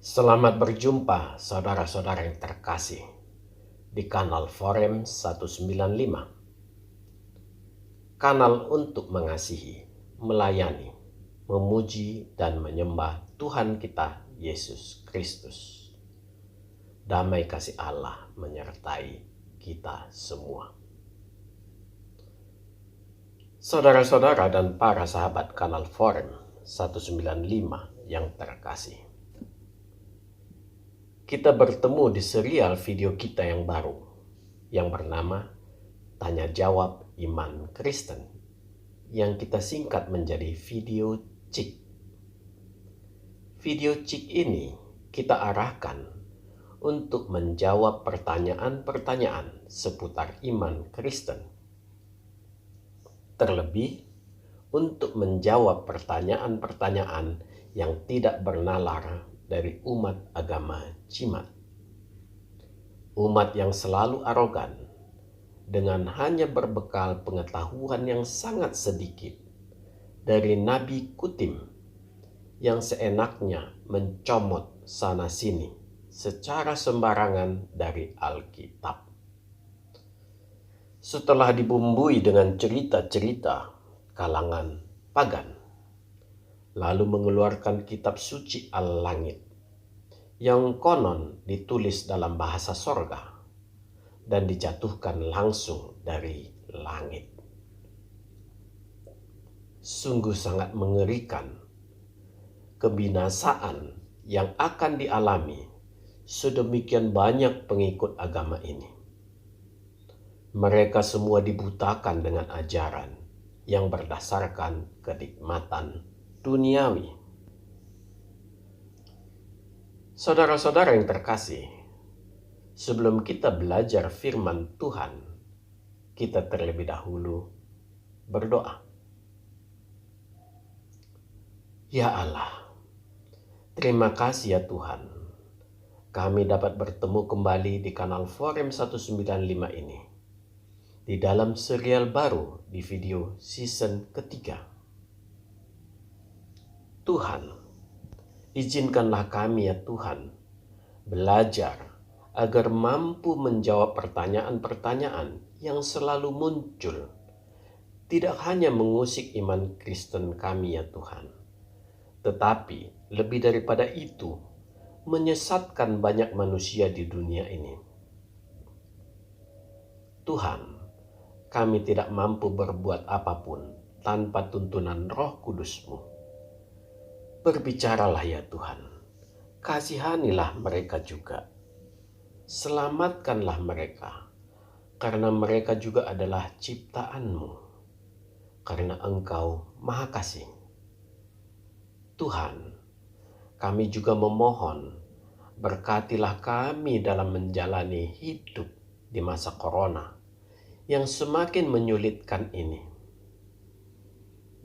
Selamat berjumpa saudara-saudara yang terkasih di kanal Forum 195. Kanal untuk mengasihi, melayani, memuji dan menyembah Tuhan kita Yesus Kristus. Damai kasih Allah menyertai kita semua. Saudara-saudara dan para sahabat kanal Forum 195 yang terkasih. Kita bertemu di serial video kita yang baru yang bernama Tanya Jawab Iman Kristen yang kita singkat menjadi video CIK. Video CIK ini kita arahkan untuk menjawab pertanyaan-pertanyaan seputar iman Kristen. Terlebih untuk menjawab pertanyaan-pertanyaan yang tidak bernalar dari umat agama Jimat. Umat yang selalu arogan dengan hanya berbekal pengetahuan yang sangat sedikit dari Nabi Kutim yang seenaknya mencomot sana-sini secara sembarangan dari Alkitab. Setelah dibumbui dengan cerita-cerita kalangan pagan, lalu mengeluarkan kitab suci Al-Langit yang konon ditulis dalam bahasa sorga dan dijatuhkan langsung dari langit. Sungguh sangat mengerikan kebinasaan yang akan dialami sedemikian banyak pengikut agama ini. Mereka semua dibutakan dengan ajaran yang berdasarkan kenikmatan duniawi. Saudara-saudara yang terkasih, sebelum kita belajar firman Tuhan, kita terlebih dahulu berdoa. Ya Allah, terima kasih ya Tuhan, kami dapat bertemu kembali di kanal Forum 195 ini, di dalam serial baru di video season ketiga. Tuhan, izinkanlah kami ya Tuhan belajar agar mampu menjawab pertanyaan-pertanyaan yang selalu muncul, tidak hanya mengusik iman Kristen kami ya Tuhan, tetapi lebih daripada itu menyesatkan banyak manusia di dunia ini. Tuhan, kami tidak mampu berbuat apapun tanpa tuntunan Roh Kudus-Mu. Berbicaralah ya Tuhan, kasihanilah mereka juga. Selamatkanlah mereka, karena mereka juga adalah ciptaan-Mu, karena Engkau Maha Kasih. Tuhan, kami juga memohon, berkatilah kami dalam menjalani hidup di masa corona yang semakin menyulitkan ini.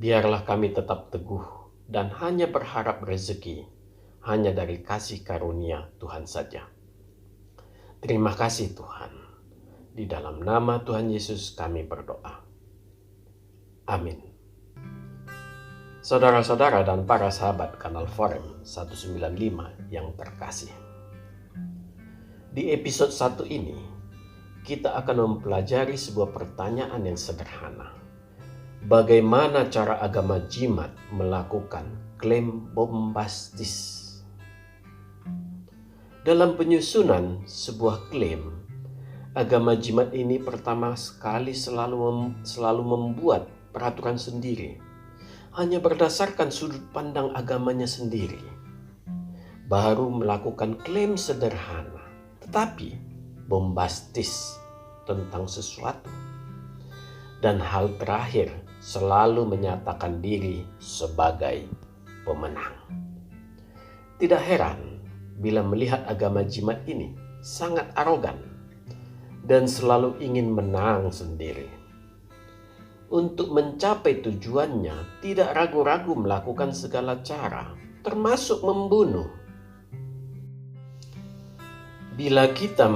Biarlah kami tetap teguh dan hanya berharap rezeki hanya dari kasih karunia Tuhan saja. Terima kasih Tuhan. Di dalam nama Tuhan Yesus kami berdoa. Amin. Saudara-saudara dan para sahabat kanal Forum 195 yang terkasih. Di episode 1 ini, kita akan mempelajari sebuah pertanyaan yang sederhana. Bagaimana cara agama Jimat melakukan klaim bombastis? Dalam penyusunan sebuah klaim, agama Jimat ini pertama sekali selalu membuat peraturan sendiri, hanya berdasarkan sudut pandang agamanya sendiri. Baru melakukan klaim sederhana, tetapi bombastis tentang sesuatu. Dan hal terakhir, selalu menyatakan diri sebagai pemenang. Tidak heran bila melihat agama Jimat ini sangat arogan dan selalu ingin menang sendiri. Untuk mencapai tujuannya, tidak ragu-ragu melakukan segala cara, termasuk membunuh. Bila kita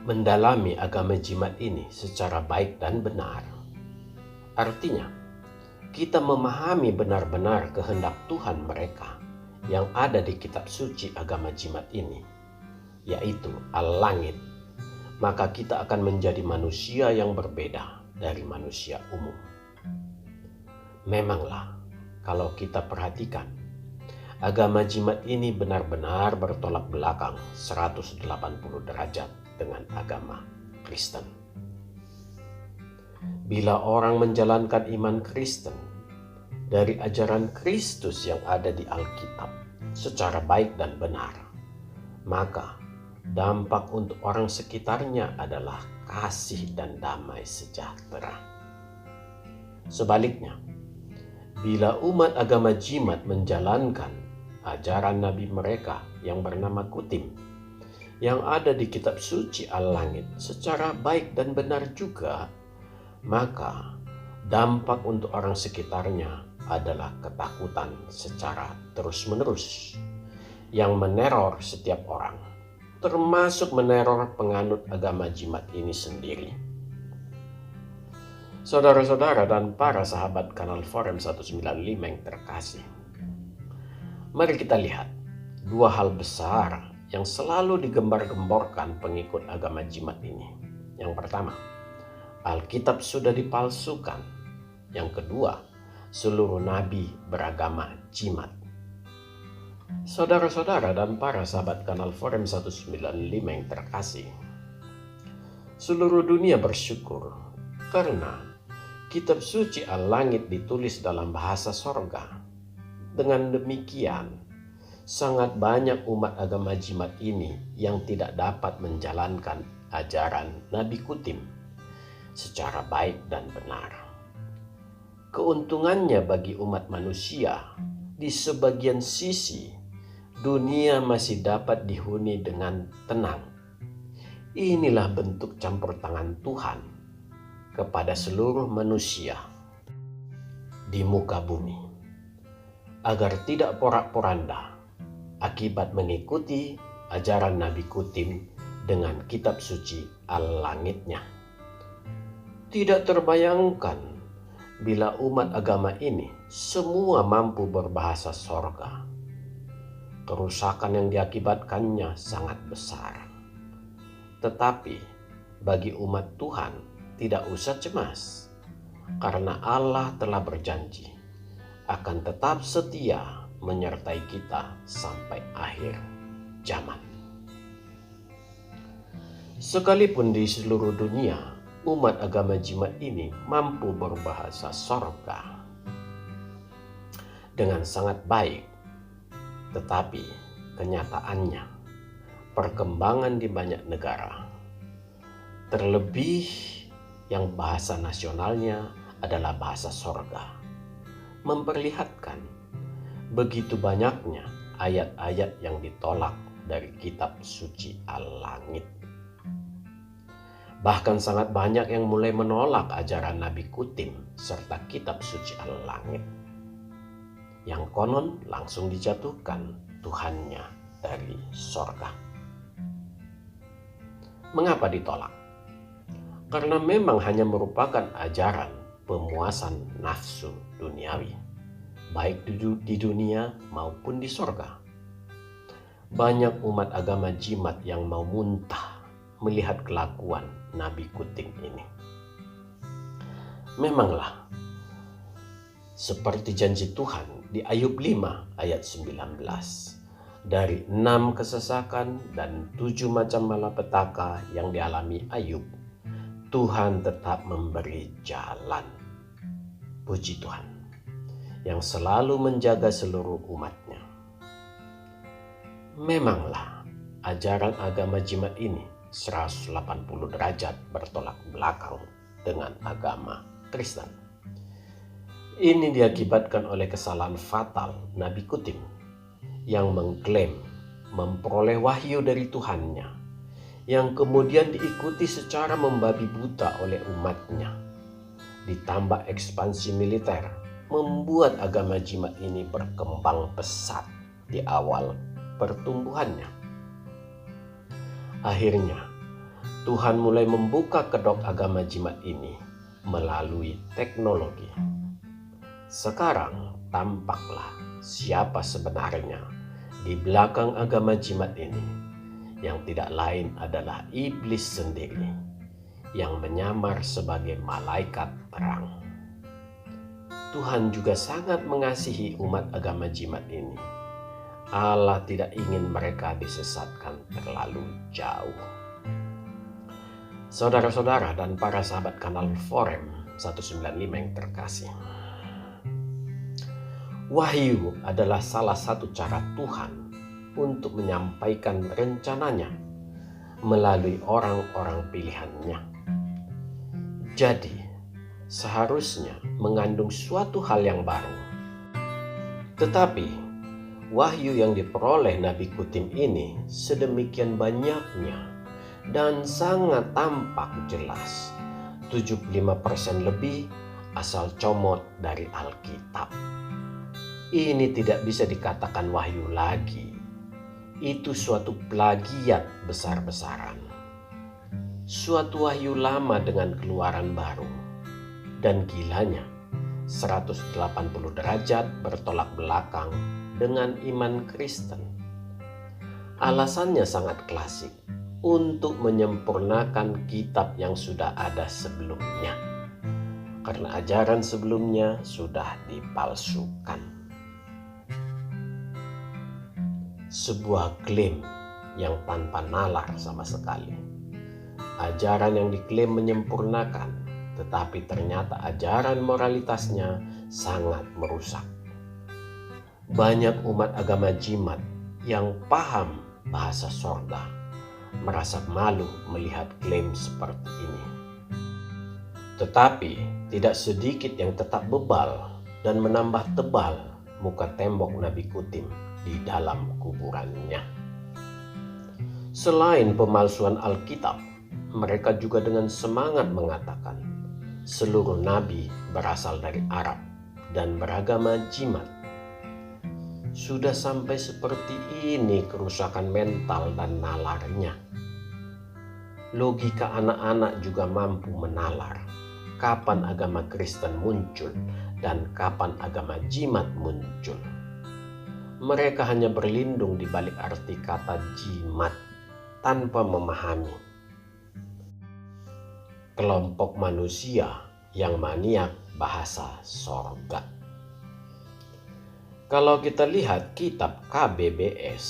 mendalami agama Jimat ini secara baik dan benar, artinya kita memahami benar-benar kehendak Tuhan mereka yang ada di kitab suci agama jimat ini, yaitu Al-Langit, maka kita akan menjadi manusia yang berbeda dari manusia umum. Memanglah, kalau kita perhatikan, agama jimat ini benar-benar bertolak belakang 180 derajat dengan agama Kristen. Bila orang menjalankan iman Kristen dari ajaran Kristus yang ada di Alkitab secara baik dan benar, maka dampak untuk orang sekitarnya adalah kasih dan damai sejahtera. Sebaliknya, bila umat agama jimat menjalankan ajaran nabi mereka yang bernama Kutim, yang ada di kitab suci Al-Langit secara baik dan benar juga, maka dampak untuk orang sekitarnya adalah ketakutan secara terus-menerus yang meneror setiap orang, termasuk meneror penganut agama jimat ini sendiri. Saudara-saudara dan para sahabat kanal Forum 195 yang terkasih, mari kita lihat dua hal besar yang selalu digembar-gemborkan pengikut agama jimat ini. Yang pertama, Alkitab sudah dipalsukan. Yang kedua, seluruh nabi beragama jimat. Saudara-saudara dan para sahabat kanal Forum 195 yang terkasih, seluruh dunia bersyukur karena kitab suci Al-Langit ditulis dalam bahasa sorga. Dengan demikian, sangat banyak umat agama jimat ini yang tidak dapat menjalankan ajaran Nabi Kutim secara baik dan benar. Keuntungannya bagi umat manusia, di sebagian sisi dunia masih dapat dihuni dengan tenang. Inilah bentuk campur tangan Tuhan kepada seluruh manusia di muka bumi, agar tidak porak-poranda akibat mengikuti ajaran Nabi Kutim dengan kitab suci Al-Langitnya. Tidak terbayangkan bila umat agama ini semua mampu berbahasa sorga. Kerusakan yang diakibatkannya sangat besar. Tetapi bagi umat Tuhan tidak usah cemas, karena Allah telah berjanji akan tetap setia menyertai kita sampai akhir zaman. Sekalipun di seluruh dunia umat agama jimat ini mampu berbahasa sorga dengan sangat baik, tetapi kenyataannya perkembangan di banyak negara, terlebih yang bahasa nasionalnya adalah bahasa sorga, memperlihatkan begitu banyaknya ayat-ayat yang ditolak dari kitab suci Al-Langit. Bahkan sangat banyak yang mulai menolak ajaran Nabi Kutim serta kitab suci Al-Langit, yang konon langsung dijatuhkan Tuhannya dari sorga. Mengapa ditolak? Karena memang hanya merupakan ajaran pemuasan nafsu duniawi, baik di dunia maupun di sorga. Banyak umat agama jimat yang mau muntah melihat kelakuan Nabi Kutim ini. Memanglah, seperti janji Tuhan di Ayub 5 ayat 19, dari 6 kesesakan dan 7 macam malapetaka yang dialami Ayub, Tuhan tetap memberi jalan. Puji Tuhan yang selalu menjaga seluruh umatnya. Memanglah ajaran agama jimat ini 180 derajat bertolak belakang dengan agama Kristen. Ini diakibatkan oleh kesalahan fatal Nabi Kutim yang mengklaim memperoleh wahyu dari Tuhannya, yang kemudian diikuti secara membabi buta oleh umatnya. Ditambah ekspansi militer membuat agama jimat ini berkembang pesat di awal pertumbuhannya. Akhirnya Tuhan mulai membuka kedok agama jimat ini melalui teknologi. Sekarang tampaklah siapa sebenarnya Di belakang agama jimat ini, yang tidak lain adalah iblis sendiri, yang menyamar sebagai malaikat terang. Tuhan juga sangat mengasihi umat agama jimat ini. Allah tidak ingin mereka disesatkan terlalu jauh. Saudara-saudara dan para sahabat kanal Forem 195 yang terkasih, wahyu adalah salah satu cara Tuhan untuk menyampaikan rencananya melalui orang-orang pilihannya. Jadi, seharusnya mengandung suatu hal yang baru. Tetapi, wahyu yang diperoleh Nabi Kutim ini sedemikian banyaknya dan sangat tampak jelas, 75% lebih asal comot dari Alkitab. Ini tidak bisa dikatakan wahyu lagi. Itu suatu plagiat besar-besaran. Suatu wahyu lama dengan keluaran baru. Dan gilanya, 180 derajat bertolak belakang dengan iman Kristen. Alasannya sangat klasik, untuk menyempurnakan kitab yang sudah ada sebelumnya. Karena ajaran sebelumnya sudah dipalsukan. Sebuah klaim yang tanpa nalar sama sekali. Ajaran yang diklaim menyempurnakan, tetapi ternyata ajaran moralitasnya sangat merusak. Banyak umat agama jimat yang paham bahasa sorga merasa malu melihat klaim seperti ini. Tetapi tidak sedikit yang tetap bebal dan menambah tebal muka tembok Nabi Kutim di dalam kuburannya. Selain pemalsuan Alkitab, mereka juga dengan semangat mengatakan seluruh nabi berasal dari Arab dan beragama jimat. Sudah sampai seperti ini kerusakan mental dan nalarnya. Logika anak-anak juga mampu menalar kapan agama Kristen muncul dan kapan agama jimat muncul. Mereka hanya berlindung di balik arti kata jimat tanpa memahami. Kelompok manusia yang maniak bahasa sorga. Kalau kita lihat kitab KBBS,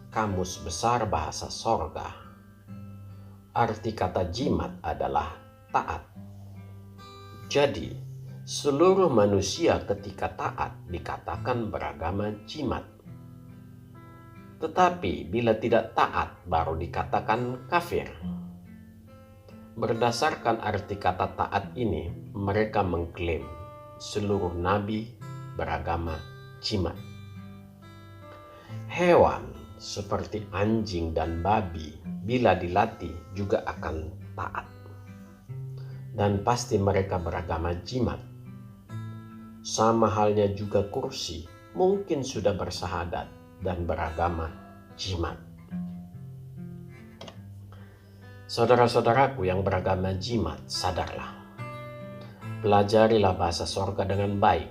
Kamus Besar Bahasa Sorga, arti kata jimat adalah taat. Jadi, seluruh manusia ketika taat dikatakan beragama jimat. Tetapi bila tidak taat baru dikatakan kafir. Berdasarkan arti kata taat ini, mereka mengklaim seluruh nabi beragama jimat. Hewan seperti anjing dan babi bila dilatih juga akan taat. Dan pasti mereka beragama jimat. Sama halnya juga kursi mungkin sudah bersahadat dan beragama jimat. Saudara-saudaraku yang beragama jimat, sadarlah. Pelajarilah bahasa sorga dengan baik.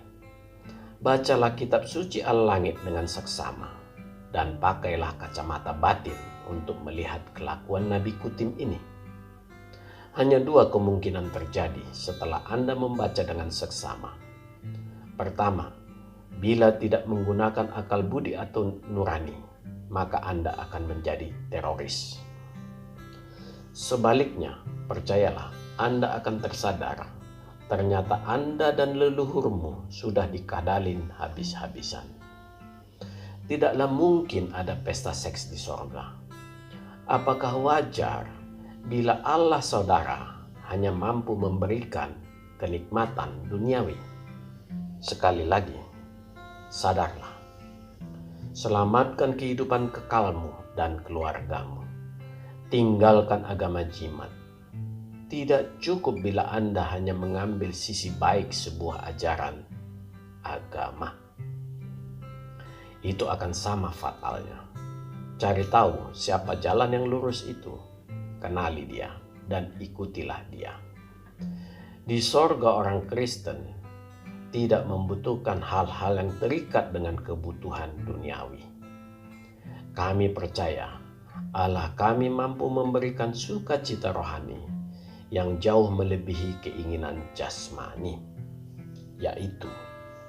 Bacalah kitab suci al-langit dengan seksama. Dan pakailah kacamata batin untuk melihat kelakuan Nabi Kutim ini. Hanya dua kemungkinan terjadi setelah Anda membaca dengan seksama. Pertama, bila tidak menggunakan akal budi atau nurani, maka Anda akan menjadi teroris. Sebaliknya, percayalah, Anda akan tersadar. Ternyata Anda dan leluhurmu sudah dikadalin habis-habisan. Tidaklah mungkin ada pesta seks di sorga. Apakah wajar bila Allah saudara hanya mampu memberikan kenikmatan duniawi? Sekali lagi, sadarlah. Selamatkan kehidupan kekalmu dan keluargamu. Tinggalkan agama jimat. Tidak cukup bila Anda hanya mengambil sisi baik sebuah ajaran agama. Itu akan sama fatalnya. Cari tahu siapa jalan yang lurus itu. Kenali dia dan ikutilah dia. Di sorga orang Kristen tidak membutuhkan hal-hal yang terikat dengan kebutuhan duniawi. Kami percaya Allah kami mampu memberikan sukacita rohani yang jauh melebihi keinginan jasmani, yaitu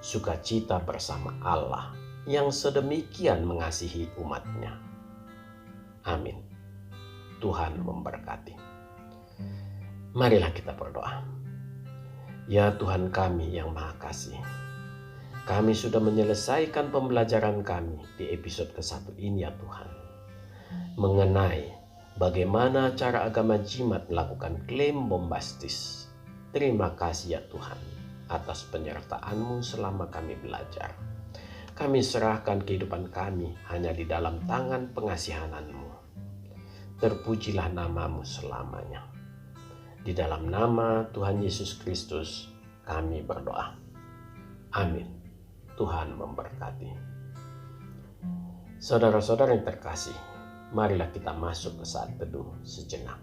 sukacita bersama Allah yang sedemikian mengasihi umat-Nya. Amin. Tuhan memberkati. Marilah kita berdoa. Ya Tuhan kami yang Maha Kasih, kami sudah menyelesaikan pembelajaran kami di episode ke-1 ini ya Tuhan, mengenai bagaimana cara agama jimat melakukan klaim bombastis. Terima kasih ya Tuhan atas penyertaan-Mu selama kami belajar. Kami serahkan kehidupan kami hanya di dalam tangan pengasihanan-Mu. Terpujilah nama-Mu selamanya. Di dalam nama Tuhan Yesus Kristus kami berdoa. Amin. Tuhan memberkati. Saudara-saudara yang terkasih, marilah kita masuk ke saat teduh sejenak.